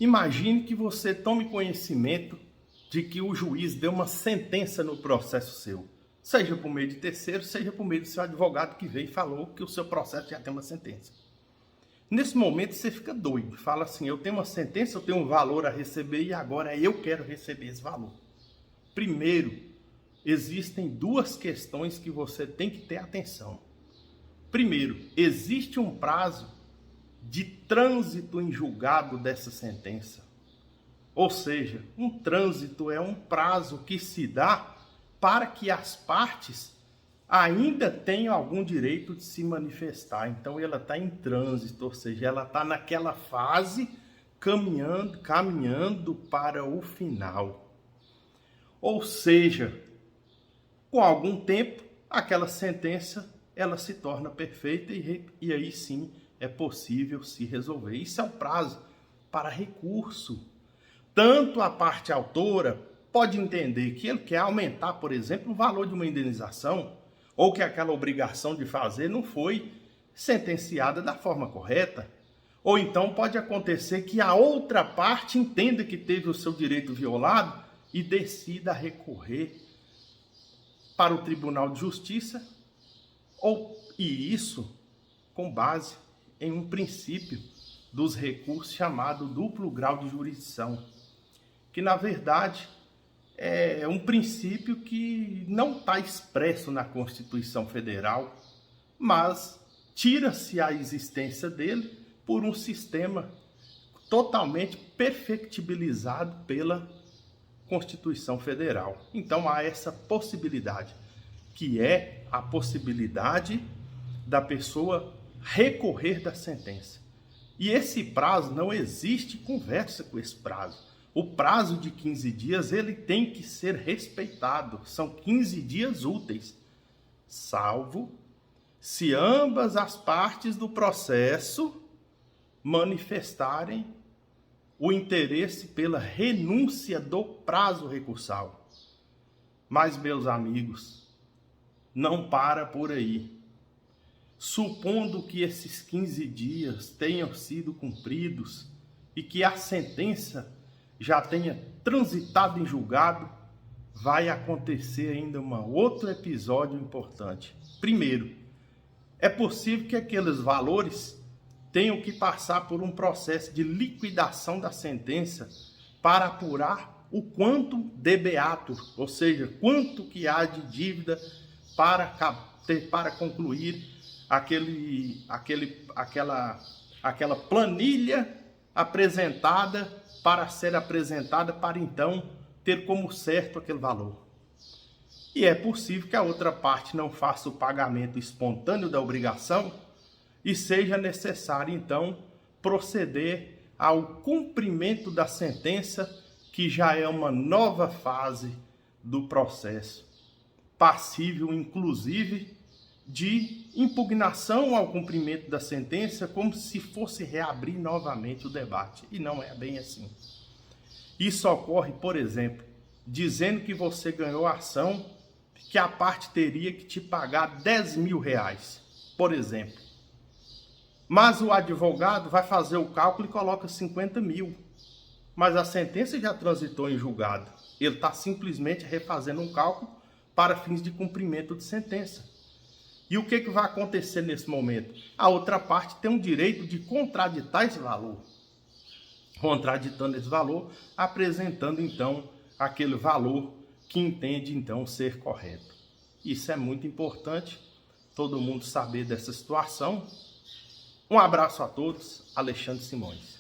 Imagine que você tome conhecimento de que o juiz deu uma sentença no processo seu, seja por meio de terceiro, seja por meio do seu advogado que veio e falou que o seu processo já tem uma sentença. Nesse momento você fica doido, fala assim, eu tenho uma sentença, eu tenho um valor a receber e agora eu quero receber esse valor. Primeiro, existem duas questões que você tem que ter atenção. Primeiro, existe um prazo de trânsito em julgado dessa sentença. Ou seja, um trânsito é um prazo que se dá para que as partes ainda tenham algum direito de se manifestar. Então ela está em trânsito, ou seja, ela está naquela fase caminhando para o final. Ou seja, com algum tempo, aquela sentença ela se torna perfeita e aí sim é possível se resolver. Isso é o prazo para recurso. Tanto a parte autora pode entender que ele quer aumentar, por exemplo, o valor de uma indenização, ou que aquela obrigação de fazer não foi sentenciada da forma correta. Ou então pode acontecer que a outra parte entenda que teve o seu direito violado e decida recorrer para o Tribunal de Justiça, e isso com base em um princípio dos recursos chamado duplo grau de jurisdição, que na verdade é um princípio que não está expresso na Constituição Federal, mas tira-se a existência dele por um sistema totalmente perfectibilizado pela Constituição Federal. Então há essa possibilidade, que é a possibilidade da pessoa recorrer da sentença. E esse prazo, não existe conversa com esse prazo. O prazo de 15 dias, ele tem que ser respeitado. São 15 dias úteis, salvo se ambas as partes do processo manifestarem o interesse pela renúncia do prazo recursal. Mas, meus amigos, não para por aí. Supondo que esses 15 dias tenham sido cumpridos e que a sentença já tenha transitado em julgado, vai acontecer ainda um outro episódio importante. Primeiro, é possível que aqueles valores tenham que passar por um processo de liquidação da sentença para apurar o quanto de beatur, ou seja, quanto que há de dívida para concluir aquela planilha apresentada para ser apresentada para então ter como certo aquele valor. E é possível que a outra parte não faça o pagamento espontâneo da obrigação e seja necessário então proceder ao cumprimento da sentença, que já é uma nova fase do processo, passível inclusive de impugnação ao cumprimento da sentença, como se fosse reabrir novamente o debate. E não é bem assim. Isso ocorre, por exemplo, dizendo que você ganhou a ação, que a parte teria que te pagar 10 mil reais, por exemplo. Mas o advogado vai fazer o cálculo e coloca 50 mil. Mas a sentença já transitou em julgado. Ele está simplesmente refazendo um cálculo para fins de cumprimento de sentença. E o que vai acontecer nesse momento? A outra parte tem um direito de contraditar esse valor. Contraditando esse valor, apresentando então aquele valor que entende então ser correto. Isso é muito importante, todo mundo saber dessa situação. Um abraço a todos, Alexandre Simões.